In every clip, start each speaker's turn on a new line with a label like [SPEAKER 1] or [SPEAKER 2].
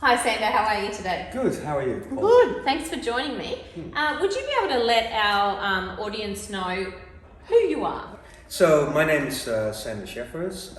[SPEAKER 1] Hi Sander, how are you today?
[SPEAKER 2] Good, how are you?
[SPEAKER 1] Good, thanks for joining me. Would you be able to let our audience know who you are?
[SPEAKER 2] So, my name is Sander Scheffers.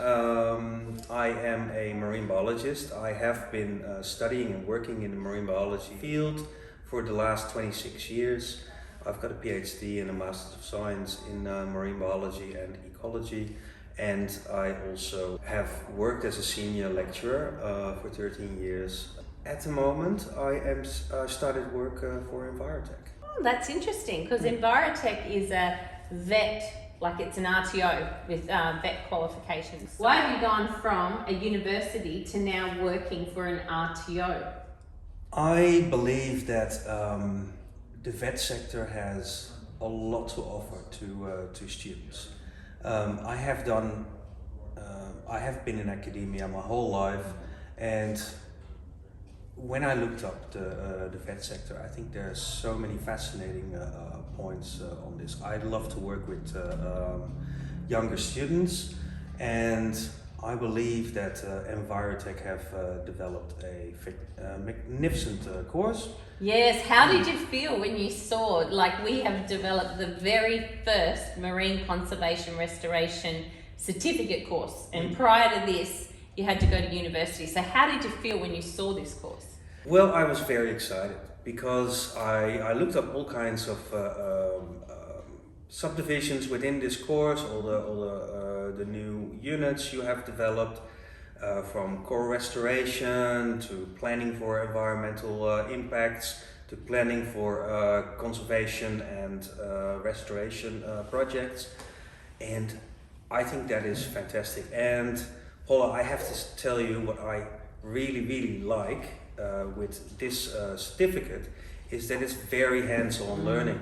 [SPEAKER 2] I am a marine biologist. I have been studying and working in the marine biology field for the last 26 years. I've got a PhD and a Master's of Science in marine biology and ecology. And I also have worked as a senior lecturer for 13 years. At the moment, I started work for Envirotech.
[SPEAKER 1] Oh, that's interesting, because Envirotech is a vet, like it's an RTO with vet qualifications. Why have you gone from a university to now working for an RTO?
[SPEAKER 2] I believe that the vet sector has a lot to offer to students. I have been in academia my whole life, and when I looked up the vet sector, I think there are so many fascinating points on this. I'd love to work with younger students, and I believe that Envirotech have developed a magnificent course.
[SPEAKER 1] Yes, how did you feel when you saw, like, we have developed the very first marine conservation restoration certificate course, and prior to this you had to go to university. So how did you feel when you saw this course?
[SPEAKER 2] Well, I was very excited because I looked up all kinds of subdivisions within this course, all the new units you have developed, from core restoration to planning for environmental impacts to planning for conservation and restoration projects, and I think that is fantastic. And Paula, I have to tell you what I really like with this certificate is that it's very hands-on learning.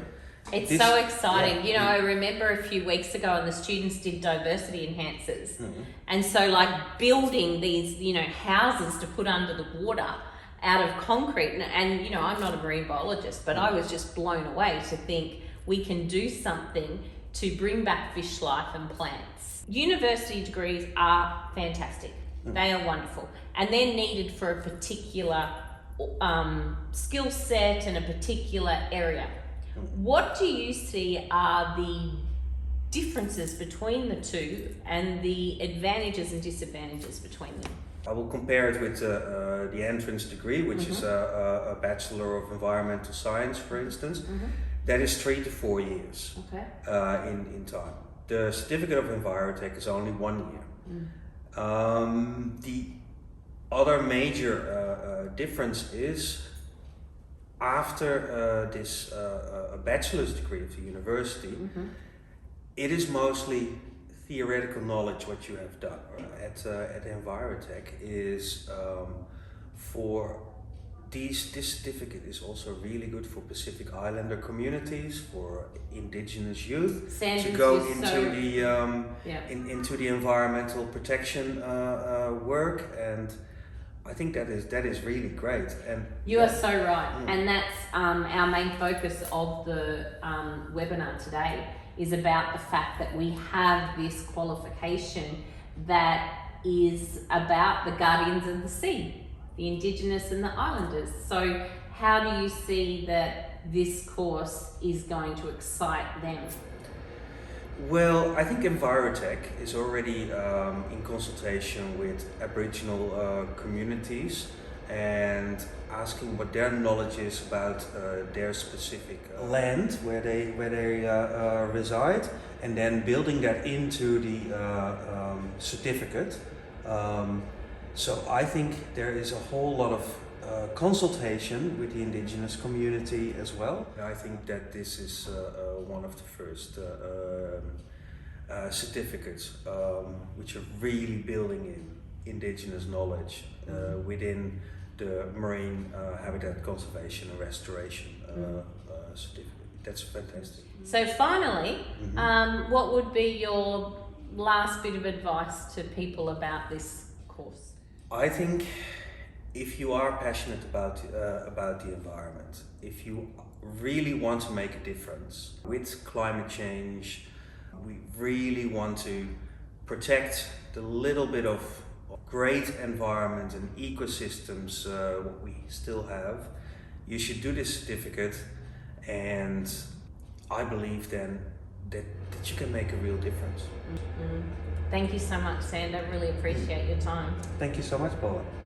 [SPEAKER 1] It's so exciting. Yeah. You know, I remember a few weeks ago and the students did diversity enhancers. And so like building these, you know, houses to put under the water out of concrete. And you know, I'm not a marine biologist, but I was just blown away to think we can do something to bring back fish life and plants. University degrees are fantastic. They are wonderful. And they're needed for a particular skill set and a particular area. What do you see are the differences between the two and the advantages and disadvantages between them?
[SPEAKER 2] I will compare it with the entrance degree, which is a Bachelor of Environmental Science, for instance. That is 3 to 4 years in time. The Certificate of Envirotech is only 1 year. The other major difference is after this a bachelor's degree of the university, it is mostly theoretical knowledge what you have done. At Envirotech is for this certificate is also really good for Pacific Islander communities, for indigenous youth to go into the environmental protection work, and I think that is really great. And
[SPEAKER 1] you are so right, and that's our main focus of the webinar today is about the fact that we have this qualification that is about the guardians of the sea, the Indigenous and the Islanders. So how do you see that this course is going to excite them?
[SPEAKER 2] Well, I think Envirotech is already in consultation with Aboriginal communities and asking what their knowledge is about their specific land where they reside, and then building that into the certificate. So I think there is a whole lot of consultation with the indigenous community as well. I think that this is one of the first certificates which are really building in indigenous knowledge within the marine habitat conservation and restoration certificate. That's fantastic.
[SPEAKER 1] So finally, what would be your last bit of advice to people about this course?
[SPEAKER 2] I think if you are passionate about the environment, if you really want to make a difference with climate change, we really want to protect the little bit of great environment and ecosystems, what we still have, you should do this certificate, and I believe then that you can make a real difference.
[SPEAKER 1] Thank you so much, Sand. I really appreciate your time.
[SPEAKER 2] Thank you so much, Paula.